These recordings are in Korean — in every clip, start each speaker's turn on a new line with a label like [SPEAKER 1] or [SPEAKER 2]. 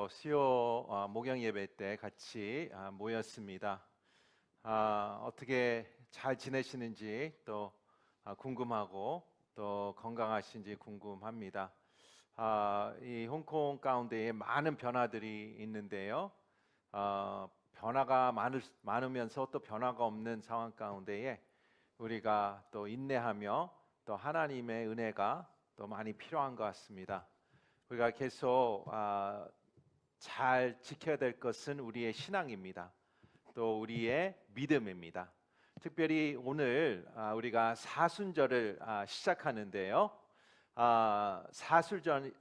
[SPEAKER 1] 또 수요 목양 예배 때 같이 모였습니다. 어떻게 잘 지내시는지 또 궁금하고 또 건강하신지 궁금합니다. 이 홍콩 가운데에 많은 변화들이 있는데요. 변화가 많으면서 또 변화가 없는 상황 가운데에 우리가 또 인내하며 또 하나님의 은혜가 또 많이 필요한 것 같습니다. 우리가 계속 잘 지켜야 될 것은 우리의 신앙입니다. 또 우리의 믿음입니다. 특별히 오늘 우리가 사순절을 시작하는데요.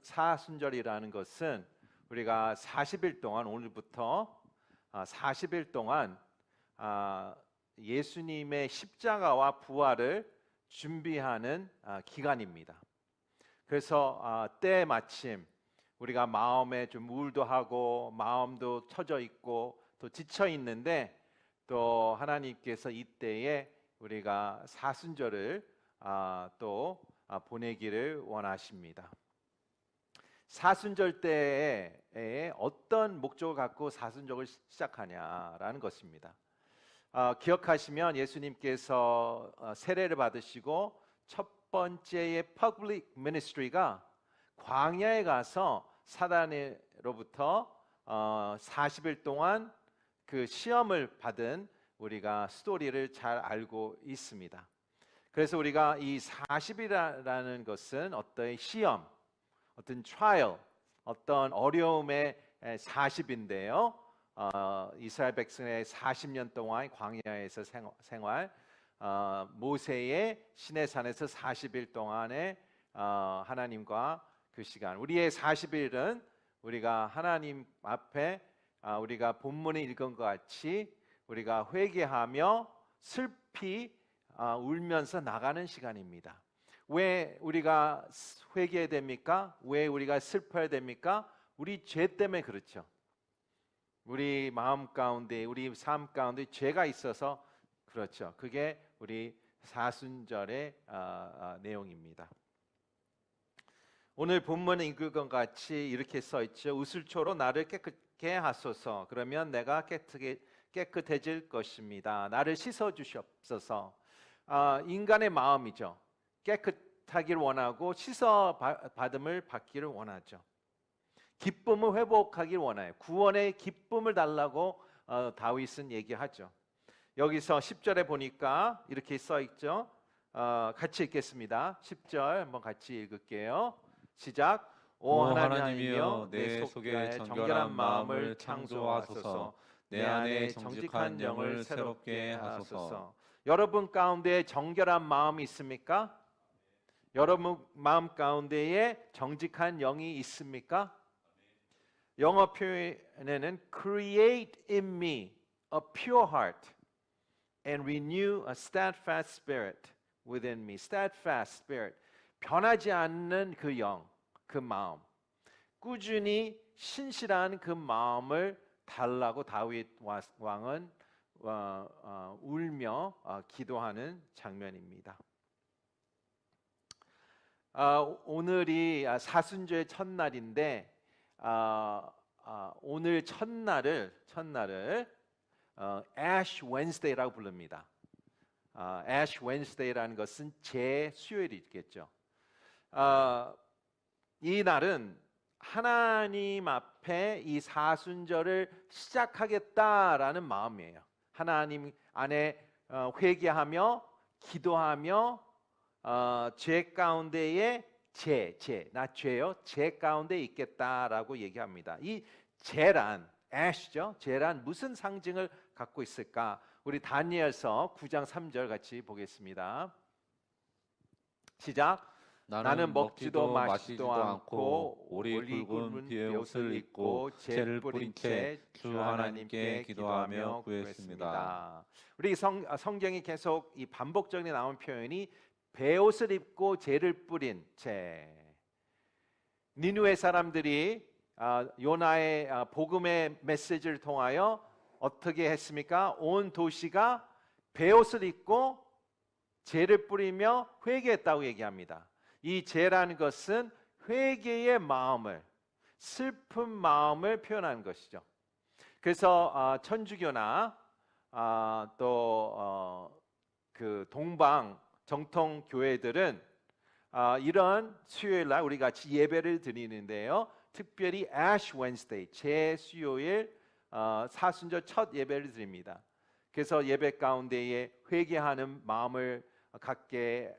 [SPEAKER 1] 사순절이라는 것은 우리가 40일 동안 오늘부터 40일 동안 예수님의 십자가와 부활을 준비하는 기간입니다. 그래서 때마침 우리가 마음에 좀 우울도 하고 마음도 처져 있고 또 지쳐 있는데 또 하나님께서 이때에 우리가 사순절을 또 보내기를 원하십니다. 사순절 때에 어떤 목적을 갖고 사순절을 시작하냐라는 것입니다. 기억하시면 예수님께서 세례를 받으시고 첫 번째의 퍼블릭 미니스트리가 광야에 가서 사단으로부터 40일 동안 그 시험을 받은 우리가 스토리를 잘 알고 있습니다. 그래서 우리가 이 40이라는 것은 어떤 시험, 어떤 트라이얼, 어떤 어려움의 40인데요. 이스라엘 백성의 40년 동안 광야에서 생활, 모세의 시내산에서 40일 동안의 하나님과 그 시간, 우리의 40일은 우리가 하나님 앞에 우리가 본문에 읽은 것 같이 우리가 회개하며 슬피 울면서 나가는 시간입니다. 왜 우리가 회개해야 됩니까? 왜 우리가 슬퍼야 됩니까? 우리 죄 때문에 그렇죠. 우리 마음 가운데, 우리 삶 가운데 죄가 있어서 그렇죠. 그게 우리 사순절의 내용입니다. 오늘 본문에 읽은 것 같이 이렇게 써 있죠. 우슬초로 나를 깨끗게 하소서. 그러면 내가 깨끗해질 것입니다. 나를 씻어 주시옵소서. 인간의 마음이죠. 깨끗하기를 원하고 씻어 받음을 받기를 원하죠. 기쁨을 회복하기를 원해요. 구원의 기쁨을 달라고 다윗은 얘기하죠. 여기서 10절에 보니까 이렇게 써 있죠. 같이 읽겠습니다. 10절 한번 같이 읽을게요. 시작. 오 하나님이여 내 속에 정결한 마음을 창조하소서. 내 안에 정직한 영을 새롭게 하소서. 여러분 가운데 정결한 마음이 있습니까? 여러분 마음 가운데에 정직한 영이 있습니까? 영어 표현에는 create in me a pure heart and renew a steadfast spirit within me. steadfast spirit, 변하지 않는 그 영, 그 마음, 꾸준히 신실한 그 마음을 달라고 다윗 왕은 울며 기도하는 장면입니다. 오늘이 사순절의 첫날인데 오늘 첫날을 Ash Wednesday라고 부릅니다. Ash Wednesday라는 것은 재수요일이겠죠. 이 날은 하나님 앞에 이 사순절을 시작하겠다라는 마음이에요. 하나님 안에 회개하며 기도하며 죄 가운데에 나 죄요. 죄 가운데 있겠다라고 얘기합니다. 이 죄란 애쉬죠. 죄란 무슨 상징을 갖고 있을까? 우리 다니엘서 9장 3절 같이 보겠습니다. 시작. 나는 먹지도 마시지도 않고 오리 굵은 베옷을 입고 죄를 뿌린 채 주 하나님께 기도하며 구했습니다. 우리 성경이 계속 이 반복적으로 나온 표현이 베옷을 입고 죄를 뿌린 채. 니느웨 사람들이 요나의 복음의 메시지를 통하여 어떻게 했습니까? 온 도시가 베옷을 입고 죄를 뿌리며 회개했다고 얘기합니다. 이 죄라는 것은 회개의 마음을, 슬픈 마음을 표현하는 것이죠. 그래서 천주교나 또 그 동방 정통 교회들은 이런 수요일 날 우리 같이 예배를 드리는데요. 특별히 Ash Wednesday 제 수요일 사순절 첫 예배를 드립니다. 그래서 예배 가운데에 회개하는 마음을 갖게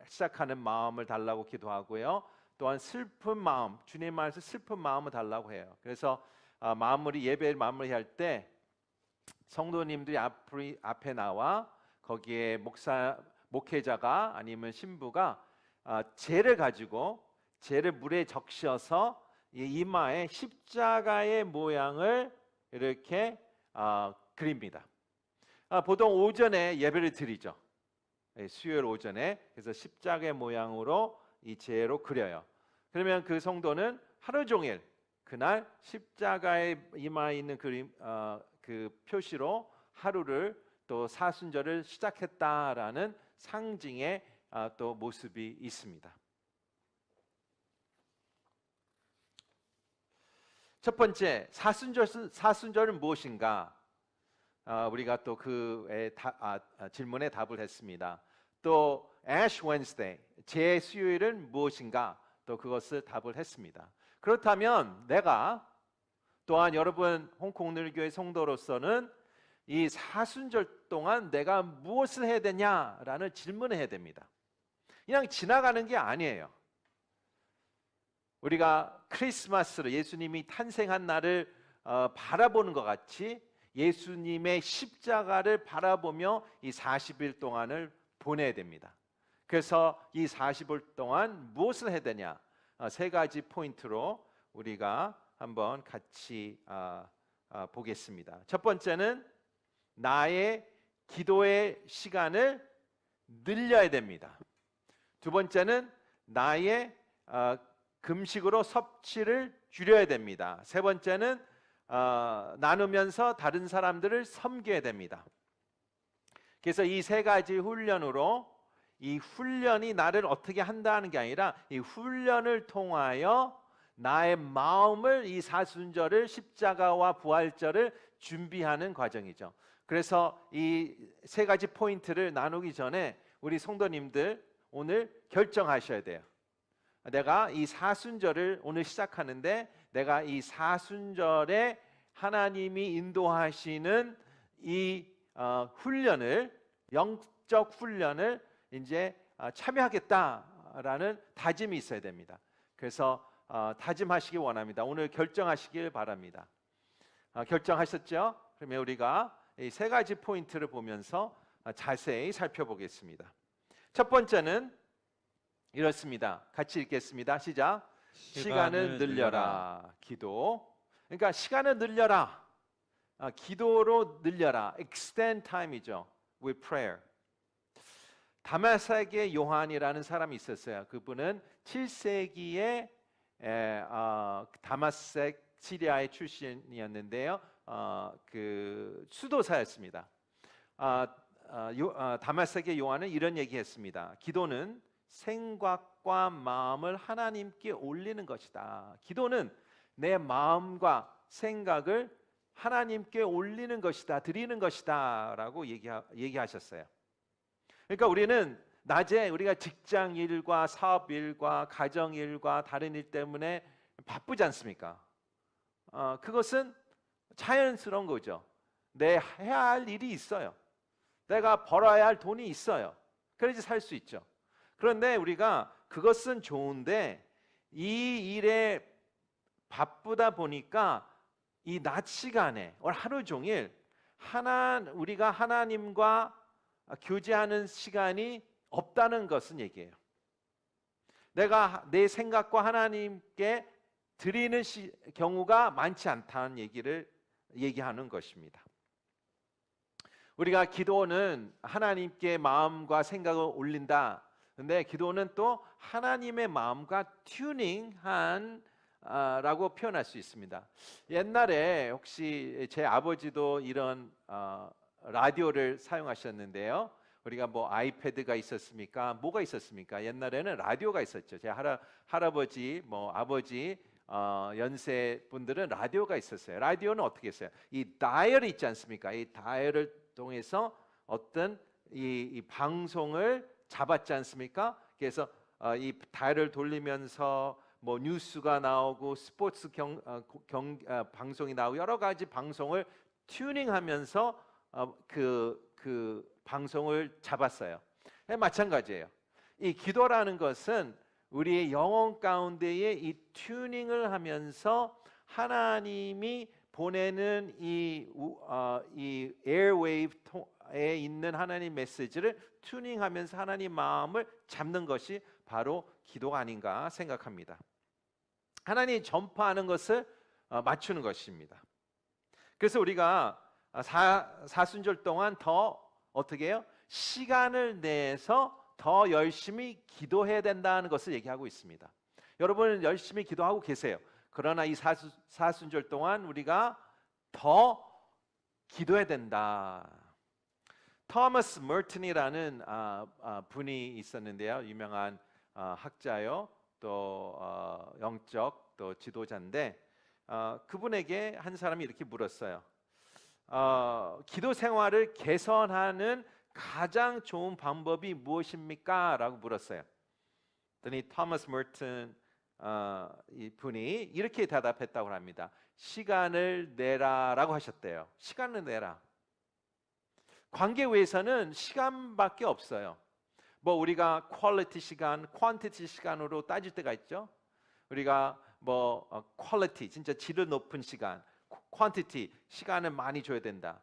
[SPEAKER 1] 시작하는 마음을 달라고 기도하고요. 또한 슬픈 마음, 주님 안에서 슬픈 마음을 달라고 해요. 그래서 예배를 마무리할 때 성도님들이 앞에 나와 거기에 목회자가 아니면 신부가 재를 가지고 재를 물에 적셔서 이마에 십자가의 모양을 이렇게 그립니다. 보통 오전에 예배를 드리죠. 수요일 오전에. 그래서 십자가의 모양으로 이 재로 그려요. 그러면 그 성도는 하루 종일 그날 십자가의 이마에 있는 그림 그 표시로 하루를 또 사순절을 시작했다라는 상징의 또 모습이 있습니다. 첫 번째 사순절은 무엇인가? 우리가 또 그 질문에 답을 했습니다. 또 Ash Wednesday 제 수요일은 무엇인가? 또 그것을 답을 했습니다. 그렇다면 내가 또한 여러분 홍콩늘교회 성도로서는 이 사순절 동안 내가 무엇을 해야 되냐라는 질문을 해야 됩니다. 그냥 지나가는 게 아니에요. 우리가 크리스마스로 예수님이 탄생한 날을 바라보는 것 같이 예수님의 십자가를 바라보며 이 40일 동안을 보내야 됩니다. 그래서 이 40일 동안 무엇을 해야 되냐? 세 가지 포인트로 우리가 한번 같이 보겠습니다. 첫 번째는 나의 기도의 시간을 늘려야 됩니다. 두 번째는 나의 금식으로 섭취를 줄여야 됩니다. 세 번째는 나누면서 다른 사람들을 섬겨야 됩니다. 그래서 이 세 가지 훈련으로 이 훈련이 나를 어떻게 한다는 게 아니라 이 훈련을 통하여 나의 마음을 이 사순절을 십자가와 부활절을 준비하는 과정이죠. 그래서 이 세 가지 포인트를 나누기 전에 우리 성도님들 오늘 결정하셔야 돼요. 내가 이 사순절을 오늘 시작하는데 내가 이 사순절에 하나님이 인도하시는 이 훈련을 영적 훈련을 이제 참여하겠다라는 다짐이 있어야 됩니다. 그래서 다짐하시기 원합니다. 오늘 결정하시길 바랍니다. 결정하셨죠? 그러면 우리가 이 세 가지 포인트를 보면서 자세히 살펴보겠습니다. 첫 번째는 이렇습니다. 같이 읽겠습니다. 시작. 시간을 늘려라. 기도. 그러니까 시간을 늘려라. 기도로 늘려라. Extend time이죠. With prayer. 다마섹의 요한이라는 사람이 있었어요. 그분은 7세기에 다마섹 시리아의 출신이었는데요. 그 수도사였습니다. 다마섹의 요한은 이런 얘기했습니다. 기도는 생각과 마음을 하나님께 올리는 것이다. 기도는 내 마음과 생각을 하나님께 올리는 것이다, 드리는 것이다 라고 얘기하셨어요. 그러니까 우리는 낮에 우리가 직장 일과 사업 일과 가정 일과 다른 일 때문에 바쁘지 않습니까? 그것은 자연스러운 거죠. 내 해야 할 일이 있어요. 내가 벌어야 할 돈이 있어요. 그래야지 살 수 있죠. 그런데 우리가 그것은 좋은데 이 일에 바쁘다 보니까 이 낮 시간에 하루 종일 우리가 하나님과 교제하는 시간이 없다는 것은 얘기예요. 내가 내 생각과 하나님께 드리는 경우가 많지 않다는 얘기를 얘기하는 것입니다. 우리가 기도는 하나님께 마음과 생각을 올린다. 근데 기도는 또 하나님의 마음과 튜닝한 라고 표현할 수 있습니다. 옛날에 혹시 제 아버지도 이런 라디오를 사용하셨는데요. 우리가 뭐 아이패드가 있었습니까? 뭐가 있었습니까? 옛날에는 라디오가 있었죠. 제 할아버지, 뭐 아버지 연세 분들은 라디오가 있었어요. 라디오는 어떻게 했어요? 이 다이얼이 있지 않습니까? 이 다이얼을 통해서 어떤 이 방송을 잡았지 않습니까? 그래서 이 다이얼을 돌리면서 뭐 뉴스가 나오고 스포츠 방송이 나오고 여러 가지 방송을 튜닝하면서 그 방송을 잡았어요. 마찬가지예요. 이 기도라는 것은 우리의 영혼 가운데에 이 튜닝을 하면서 하나님이 보내는 이 에어웨이브에 있는 하나님 메시지를 튜닝하면서 하나님 마음을 잡는 것이 바로 기도가 아닌가 생각합니다. 하나님이 전파하는 것을 맞추는 것입니다. 그래서 우리가 사순절 동안 더 어떻게 해요? 시간을 내서 더 열심히 기도해야 된다는 것을 얘기하고 있습니다. 여러분 열심히 기도하고 계세요. 그러나 이 사순절 동안 우리가 더 기도해야 된다. 토마스 머튼이라는 분이 있었는데요. 유명한 학자요, 또 영적 또 지도자인데 그분에게 한 사람이 이렇게 물었어요. 기도 생활을 개선하는 가장 좋은 방법이 무엇입니까? 라고 물었어요. 그랬더니 토마스 머튼 이 분이 이렇게 대답했다고 합니다. 시간을 내라라고 하셨대요. 시간을 내라. 관계 위해서는 시간밖에 없어요. 뭐 우리가 퀄리티 시간, 퀀티티 시간으로 따질 때가 있죠. 우리가 뭐 퀄리티 진짜 질을 높은 시간, 퀀티티 시간을 많이 줘야 된다.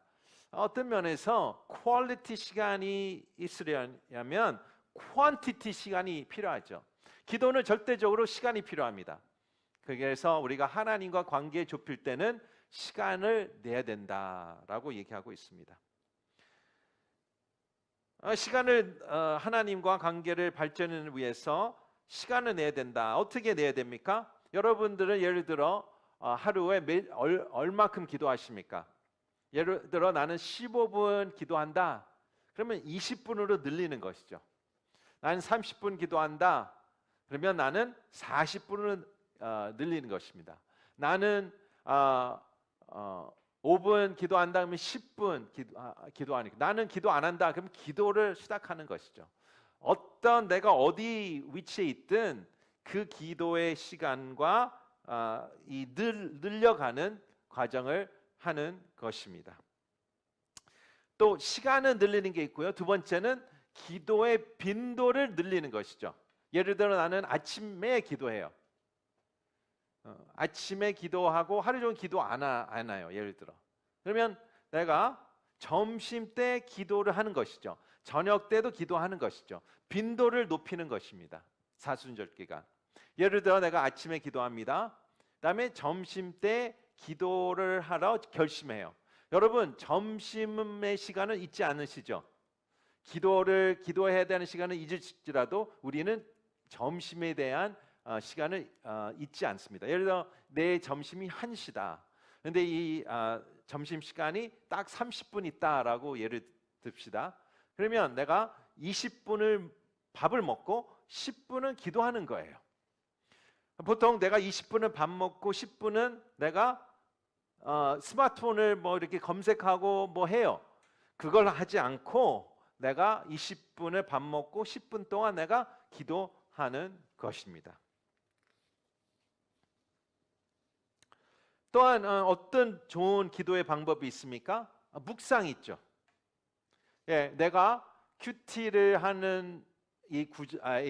[SPEAKER 1] 어떤 면에서 퀄리티 시간이 있으려면 퀀티티 시간이 필요하죠. 기도는 절대적으로 시간이 필요합니다. 그래서 우리가 하나님과 관계 좁힐 때는 시간을 내야 된다라고 얘기하고 있습니다. 시간을 하나님과 관계를 발전을 위해서 시간을 내야 된다. 어떻게 내야 됩니까? 여러분들은 예를 들어 하루에 얼마큼 기도하십니까? 예를 들어 나는 15분 기도한다. 그러면 20분으로 늘리는 것이죠. 나는 30분 기도한다. 그러면 나는 40분으로 늘리는 것입니다. 나는 5분 기도한다 그러면 10분 기도하니까 나는 기도 안 한다 그러면 기도를 시작하는 것이죠. 어떤 내가 어디 위치에 있든 그 기도의 시간과 늘려가는 과정을 하는 것입니다. 또 시간을 늘리는 게 있고요. 두 번째는 기도의 빈도를 늘리는 것이죠. 예를 들어 나는 아침에 기도해요. 아침에 기도하고 하루 종일 기도 안 해요. 예를 들어. 그러면 내가 점심 때 기도를 하는 것이죠. 저녁 때도 기도하는 것이죠. 빈도를 높이는 것입니다. 사순절 기간. 예를 들어 내가 아침에 기도합니다. 그다음에 점심 때 기도를 하러 결심해요. 여러분 점심의 시간은 잊지 않으시죠? 기도해야 되는 시간은 잊을지라도 우리는 점심에 대한 시간을 잊지 않습니다. 예를 들어 내 점심이 1시다. 그런데 이 점심 시간이 딱 30분 있다라고 예를 듭시다. 그러면 내가 20분을 밥을 먹고 10분은 기도하는 거예요. 보통 내가 20분은 밥 먹고 10분은 내가 스마트폰을 뭐 이렇게 검색하고 뭐 해요. 그걸 하지 않고 내가 20분을 밥 먹고 10분 동안 내가 기도하는 것입니다. 또한 어떤 좋은 기도의 방법이 있습니까? 묵상이 있죠. 예, 내가 큐티를 하는 이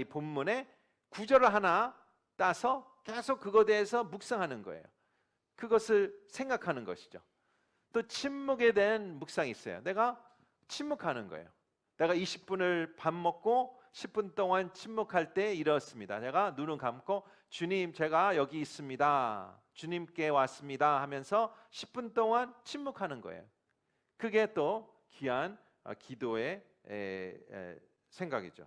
[SPEAKER 1] 본문에 구절을 하나 따서 계속 그거에 대해서 묵상하는 거예요. 그것을 생각하는 것이죠. 또 침묵에 대한 묵상이 있어요. 내가 침묵하는 거예요. 내가 20분을 밥 먹고 10분 동안 침묵할 때 이렇습니다. 제가 눈을 감고 주님 제가 여기 있습니다. 주님께 왔습니다 하면서 10분 동안 침묵하는 거예요. 그게 또 귀한 기도의 생각이죠.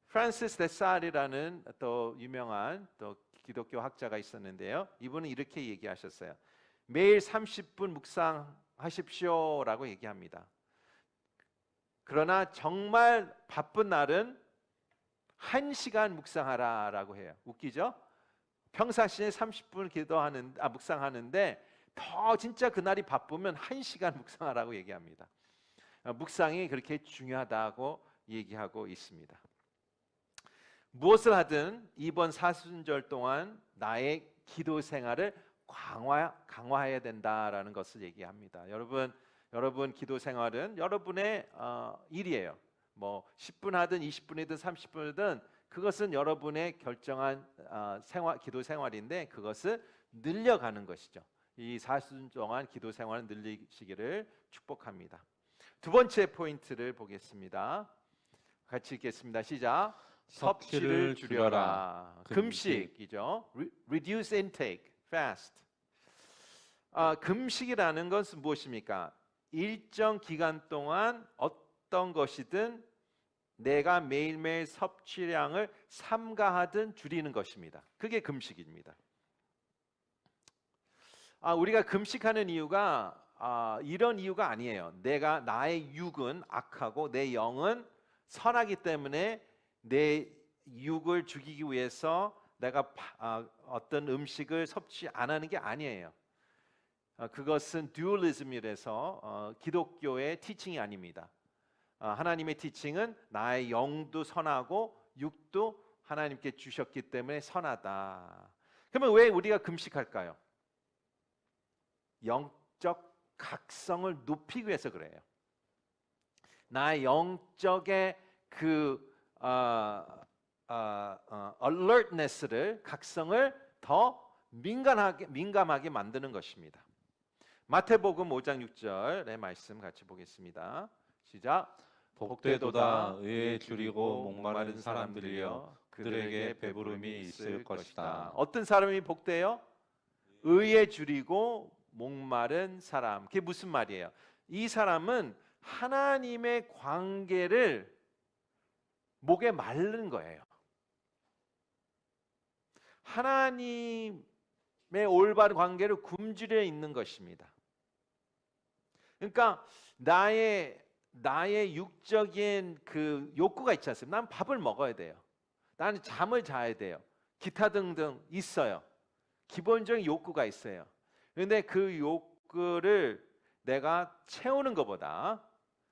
[SPEAKER 1] 프란시스 데살이라는 또 유명한 또 기독교 학자가 있었는데요. 이분은 이렇게 얘기하셨어요. 매일 30분 묵상하십시오라고 얘기합니다. 그러나 정말 바쁜 날은 1시간 묵상하라라고 해요. 웃기죠? 평상시에 30분 묵상하는데 더 진짜 그날이 바쁘면 1시간 묵상하라고 얘기합니다. 묵상이 그렇게 중요하다고 얘기하고 있습니다. 무엇을 하든 이번 사순절 동안 나의 기도 생활을 강화해야 된다라는 것을 얘기합니다. 여러분 기도 생활은 여러분의 일이에요. 뭐 10분 하든 20분이든 30분이든 그것은 여러분의 결정한 기도 생활인데 그것을 늘려가는 것이죠. 이 사순 동안 기도 생활을 늘리시기를 축복합니다. 두 번째 포인트를 보겠습니다. 같이 읽겠습니다. 시작. 섭취를 줄여라. 금식이죠. Reduce intake, fast. 금식이라는 것은 무엇입니까? 일정 기간 동안 어떤 것이든 내가 매일매일 섭취량을 삼가하든 줄이는 것입니다. 그게 금식입니다. 우리가 금식하는 이유가 이런 이유가 아니에요. 나의 육은 악하고 내 영은 선하기 때문에 내 육을 죽이기 위해서 내가 어떤 음식을 섭취 안 하는 게 아니에요. 그것은 듀얼리즘이라서 기독교의 티칭이 아닙니다. 하나님의 티칭은 나의 영도 선하고 육도 하나님께 주셨기 때문에 선하다. 그러면 왜 우리가 금식할까요? 영적 각성을 높이기 위해서 그래요. 나의 영적의 그 alertness를 각성을 더 민감하게 만드는 것입니다. 마태복음 5장 6절의 말씀 같이 보겠습니다. 시작.
[SPEAKER 2] 복되도다 의에 줄이고 목마른 사람들이여 그들에게 배부름이 있을 것이다.
[SPEAKER 1] 어떤 사람이 복돼요? 의에 줄이고 목마른 사람. 그게 무슨 말이에요? 이 사람은 하나님의 관계를 목에 마른 거예요. 하나님의 올바른 관계를 굶주려 있는 것입니다. 그러니까 나의 육적인 그 욕구가 있지 않습니까? 난 밥을 먹어야 돼요. 나는 잠을 자야 돼요. 기타 등등 있어요. 기본적인 욕구가 있어요. 그런데 그 욕구를 내가 채우는 것보다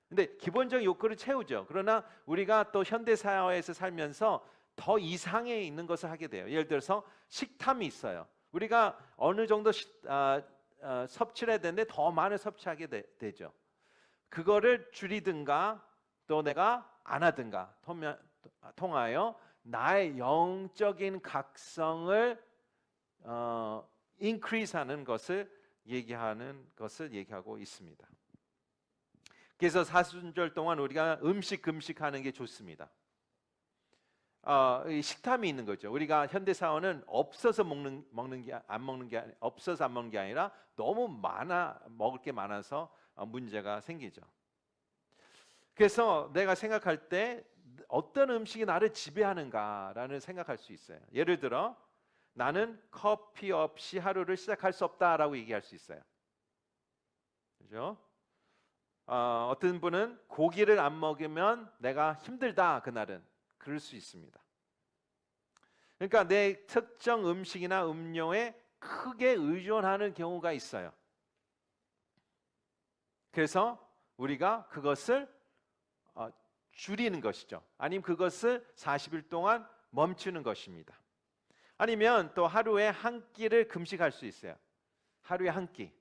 [SPEAKER 1] 근데 기본적인 욕구를 채우죠. 그러나 우리가 또 현대 사회에서 살면서 더 이상에 있는 것을 하게 돼요. 예를 들어서 식탐이 있어요. 우리가 어느 정도 섭취를 해야 되는데 더 많이 섭취하게 되죠. 그거를 줄이든가 또 내가 안 하든가 통하여 나의 영적인 각성을 increase하는 것을 얘기하고 있습니다. 그래서 사순절 동안 우리가 금식하는 게 좋습니다. 식탐이 있는 거죠. 우리가 현대 사회는 없어서 안 먹는 게 아니라 너무 먹을 게 많아서 문제가 생기죠. 그래서 내가 생각할 때 어떤 음식이 나를 지배하는가라는 생각할 수 있어요. 예를 들어 나는 커피 없이 하루를 시작할 수 없다라고 얘기할 수 있어요. 그렇죠? 어떤 분은 고기를 안 먹으면 내가 힘들다 그날은 그럴 수 있습니다. 그러니까 내 특정 음식이나 음료에 크게 의존하는 경우가 있어요. 그래서 우리가 그것을 줄이는 것이죠. 아니면 그것을 40일 동안 멈추는 것입니다. 아니면 또 하루에 한 끼를 금식할 수 있어요. 하루에 한 끼.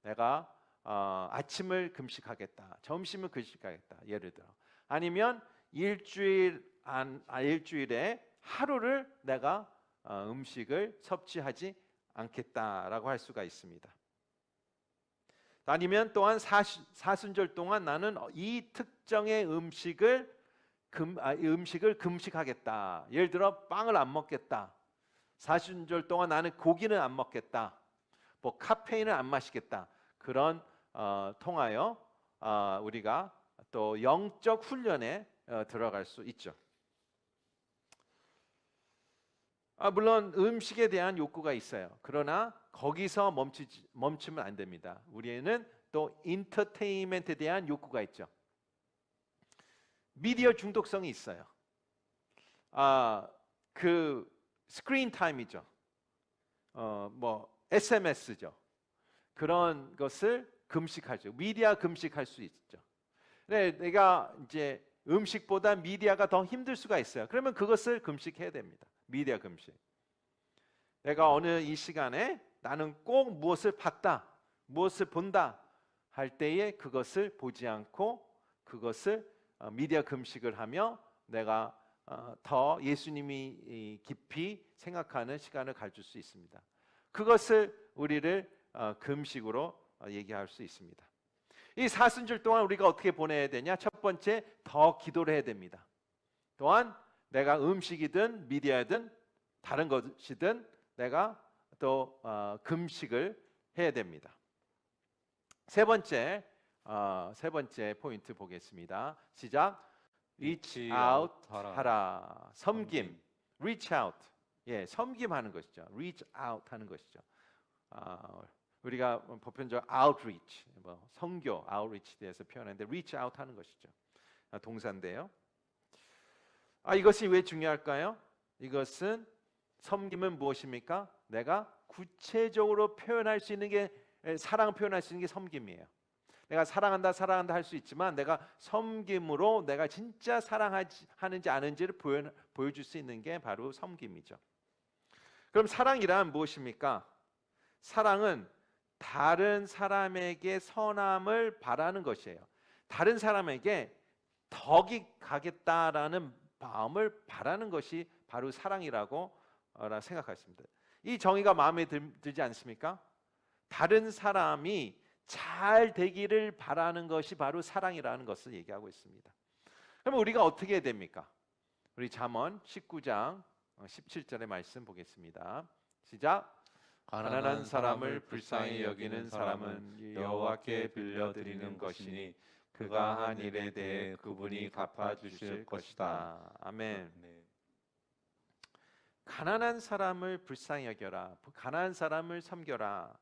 [SPEAKER 1] 내가 아침을 금식하겠다. 점심을 금식하겠다. 예를 들어. 아니면 일주일에 하루를 내가 음식을 섭취하지 않겠다라고 할 수가 있습니다. 아니면 또한 사순절 동안 나는 이 특정의 음식을 금식하겠다. 예를 들어 빵을 안 먹겠다. 사순절 동안 나는 고기는 안 먹겠다. 뭐 카페인을 안 마시겠다. 그런 통하여 우리가 또 영적 훈련에 들어갈 수 있죠. 물론 음식에 대한 욕구가 있어요. 그러나 거기서 멈추면 안 됩니다. 우리는 또 인터테인먼트에 대한 욕구가 있죠. 미디어 중독성이 있어요. 그 스크린 타임이죠. SMS죠. 그런 것을 금식하죠. 미디어 금식할 수 있죠. 네, 내가 이제 음식보다 미디어가 더 힘들 수가 있어요. 그러면 그것을 금식해야 됩니다. 미디어 금식. 내가 어느 이 시간에 나는 꼭 무엇을 봤다, 무엇을 본다 할 때에 그것을 보지 않고 그것을 미디어 금식을 하며 내가 더 예수님이 깊이 생각하는 시간을 가질 수 있습니다. 그것을 우리를 금식으로 얘기할 수 있습니다. 이 사순절 동안 우리가 어떻게 보내야 되냐? 첫 번째, 더 기도를 해야 됩니다. 또한 내가 음식이든 미디어든 다른 것이든 내가 또 금식을 해야 됩니다. 세 번째 포인트 보겠습니다. 시작. reach out 하라. 섬김. reach out. 예, 섬김하는 것이죠. reach out 하는 것이죠. 우리가 보편적 outreach, 선교, outreach에 대해서 표현하는데 reach out 하는 것이죠. 동사인데요. 이것이 왜 중요할까요? 이것은 섬김은 무엇입니까? 내가 구체적으로 표현할 수 있는 게 사랑 표현할 수 있는 게 섬김이에요. 내가 사랑한다 할 수 있지만 내가 섬김으로 내가 진짜 사랑하는지 아는지를 보여줄 수 있는 게 바로 섬김이죠. 그럼 사랑이란 무엇입니까? 사랑은 다른 사람에게 선함을 바라는 것이에요. 다른 사람에게 덕이 가겠다라는 마음을 바라는 것이 바로 사랑이라고 생각하십니다. 이 정의가 마음에 들지 않습니까? 다른 사람이 잘 되기를 바라는 것이 바로 사랑이라는 것을 얘기하고 있습니다. 그럼 우리가 어떻게 해야 됩니까? 우리 잠언 19장 17절의 말씀 보겠습니다. 시작.
[SPEAKER 2] 가난한 사람을 불쌍히 여기는 사람은 여호와께 빌려드리는 것이니 그가 한 일에 대해 그분이 갚아주실 것이다.
[SPEAKER 1] 아멘.
[SPEAKER 2] 네.
[SPEAKER 1] 가난한 사람을 불쌍히 여겨라. 가난한 사람을 섬겨라.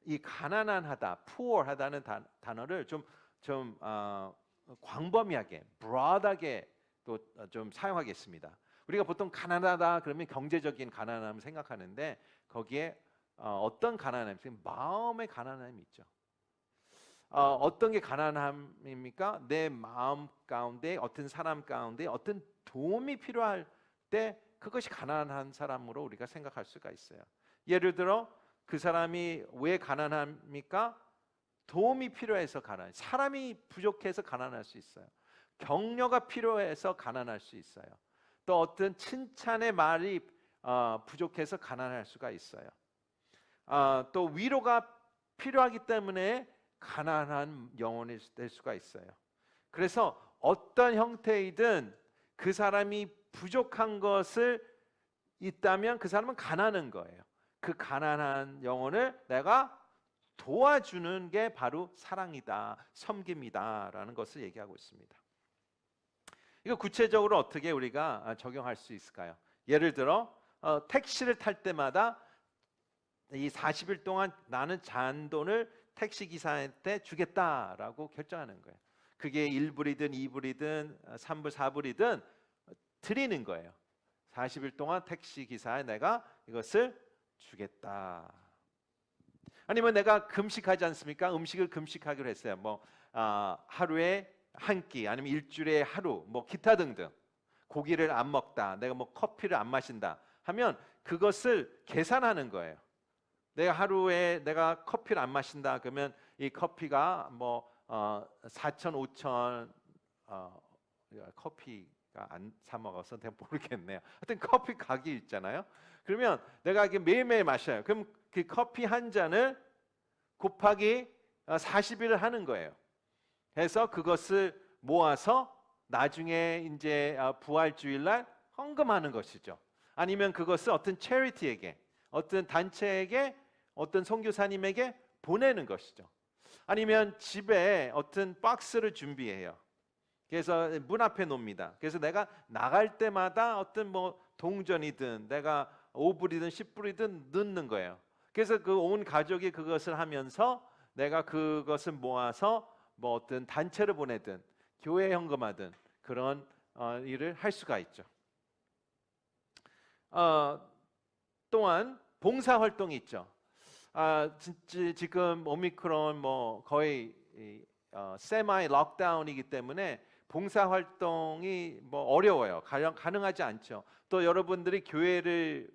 [SPEAKER 1] 이 가난하다, poor하다는 단어를 좀 광범위하게, broad하게 또 좀 사용하겠습니다. 우리가 보통 가난하다 그러면 경제적인 가난함을 생각하는데 거기에 어떤 가난함, 마음의 가난함이 있죠. 어떤 게 가난함입니까? 내 마음 가운데 어떤 사람 가운데 어떤 도움이 필요할 때 그것이 가난한 사람으로 우리가 생각할 수가 있어요. 예를 들어 그 사람이 왜 가난합니까? 도움이 필요해서 가난. 사람이 부족해서 가난할 수 있어요. 격려가 필요해서 가난할 수 있어요. 또 어떤 칭찬의 말이 부족해서 가난할 수가 있어요. 또 위로가 필요하기 때문에 가난한 영혼이 될 수가 있어요. 그래서 어떤 형태이든 그 사람이 부족한 것을 있다면 그 사람은 가난한 거예요. 그 가난한 영혼을 내가 도와주는 게 바로 사랑이다, 섬김이다라는 것을 얘기하고 있습니다. 이거 구체적으로 어떻게 우리가 적용할 수 있을까요? 예를 들어 택시를 탈 때마다 이 40일 동안 나는 잔돈을 택시 기사한테 주겠다라고 결정하는 거예요. 그게 1불이든 2불이든 3불, 4불이든 드리는 거예요. 40일 동안 택시 기사에 내가 이것을 주겠다. 아니면 내가 금식하지 않습니까? 음식을 금식하기로 했어요. 하루에 한 끼, 아니면 일주일에 하루, 기타 등등. 고기를 안 먹다, 내가 커피를 안 마신다 하면 그것을 계산하는 거예요. 내가 하루에 내가 커피를 안 마신다 그러면 이 커피가 4천, 5천 커피가 안 사 먹어서 내가 모르겠네요. 하여튼 커피 가게 있잖아요. 그러면 내가 이게 매일매일 마셔요. 그럼 그 커피 한 잔을 곱하기 40일을 하는 거예요. 해서 그것을 모아서 나중에 이제 부활주일날 헌금하는 것이죠. 아니면 그것을 어떤 체리티에게, 어떤 단체에게, 어떤 선교사님에게 보내는 것이죠. 아니면 집에 어떤 박스를 준비해요. 그래서 문 앞에 놓습니다. 그래서 내가 나갈 때마다 어떤 동전이든 내가 5불이든 10불이든 넣는 거예요. 그래서 그 온 가족이 그것을 하면서 내가 그것을 모아서 어떤 단체를 보내든 교회에 헌금하든 그런 일을 할 수가 있죠. 또한 봉사 활동이 있죠. 지금 오미크론 뭐 거의 세마이 록다운이기 때문에 봉사 활동이 뭐 어려워요. 가능하지 않죠. 또 여러분들이 교회를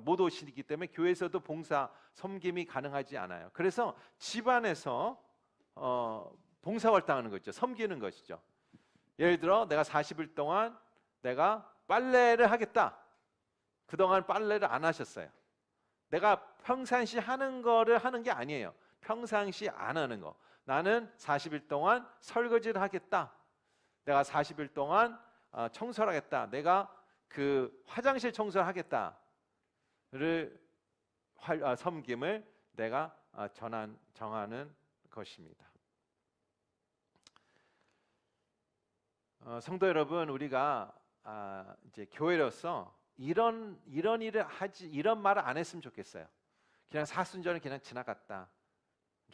[SPEAKER 1] 못 오시기 때문에 교회에서도 봉사 섬김이 가능하지 않아요. 그래서 집안에서 봉사 활동하는 거죠. 섬기는 것이죠. 예를 들어 내가 40일 동안 내가 빨래를 하겠다. 그동안 빨래를 안 하셨어요. 내가 평상시 하는 거를 하는 게 아니에요. 평상시 안 하는 거. 나는 40일 동안 설거지를 하겠다. 내가 40일 동안 청소를 하겠다. 내가 그 화장실 청소를 하겠다를 섬김을 내가 정하는 것입니다. 성도 여러분, 우리가 이제 교회로서 이런 일을 하지, 이런 말을 안 했으면 좋겠어요. 그냥 사순절은 그냥 지나갔다.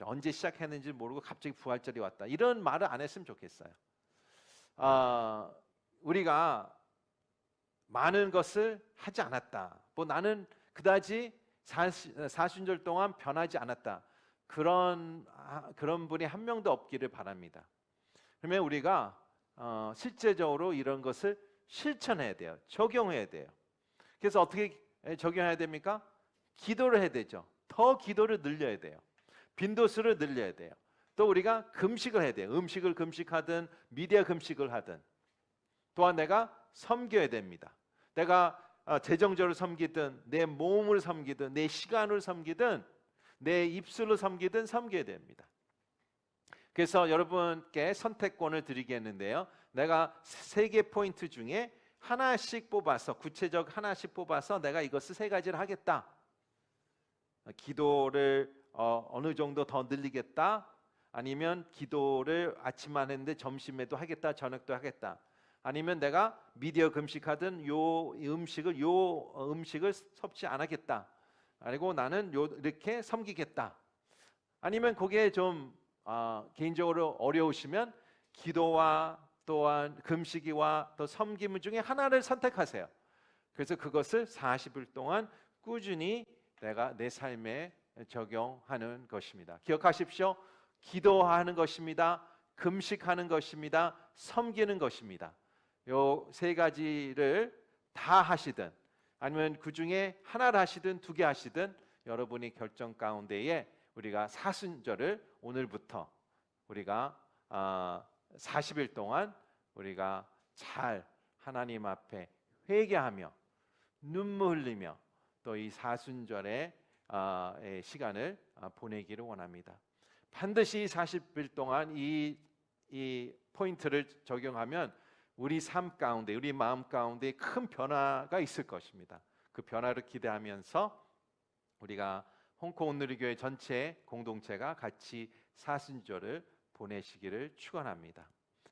[SPEAKER 1] 언제 시작했는지 모르고 갑자기 부활절이 왔다. 이런 말을 안 했으면 좋겠어요. 우리가 많은 것을 하지 않았다. 뭐 나는 그다지 사순절 동안 변하지 않았다. 그런 분이 한 명도 없기를 바랍니다. 그러면 우리가 실제적으로 이런 것을 실천해야 돼요. 적용해야 돼요. 그래서 어떻게 적용해야 됩니까? 기도를 해야 되죠. 더 기도를 늘려야 돼요. 빈도수를 늘려야 돼요. 또 우리가 금식을 해야 돼요. 음식을 금식하든 미디어 금식을 하든. 또한 내가 섬겨야 됩니다. 내가 재정적으로 섬기든 내 몸을 섬기든 내 시간을 섬기든 내 입술로 섬기든 섬겨야 됩니다. 그래서 여러분께 선택권을 드리겠는데요. 내가 3개 포인트 중에 하나씩 뽑아서, 구체적 하나씩 뽑아서 내가 이것을 3가지를 하겠다. 기도를 어느 정도 더 늘리겠다. 아니면 기도를 아침만 했는데 점심에도 하겠다. 저녁도 하겠다. 아니면 내가 미디어 금식하든 요 음식을 섭취 안 하겠다. 그리고 나는 이렇게 섬기겠다. 아니면 그게 좀 개인적으로 어려우시면 기도와 또한 금식이와 또 섬김 중에 하나를 선택하세요. 그래서 그것을 40일 동안 꾸준히 내가 내 삶에 적용하는 것입니다. 기억하십시오. 기도하는 것입니다. 금식하는 것입니다. 섬기는 것입니다. 요 3가지를 다 하시든 아니면 그 중에 하나를 하시든 2개 하시든 여러분이 결정 가운데에 우리가 사순절을 오늘부터 우리가 40일 동안 우리가 잘 하나님 앞에 회개하며 눈물 흘리며 또 이 사순절의 시간을 보내기를 원합니다. 반드시 40일 동안 이 포인트를 적용하면 우리 삶 가운데, 우리 마음 가운데 큰 변화가 있을 것입니다. 그 변화를 기대하면서 우리가 홍콩 온누리교회 전체 공동체가 같이 사순절을 보내시기를 축원합니다.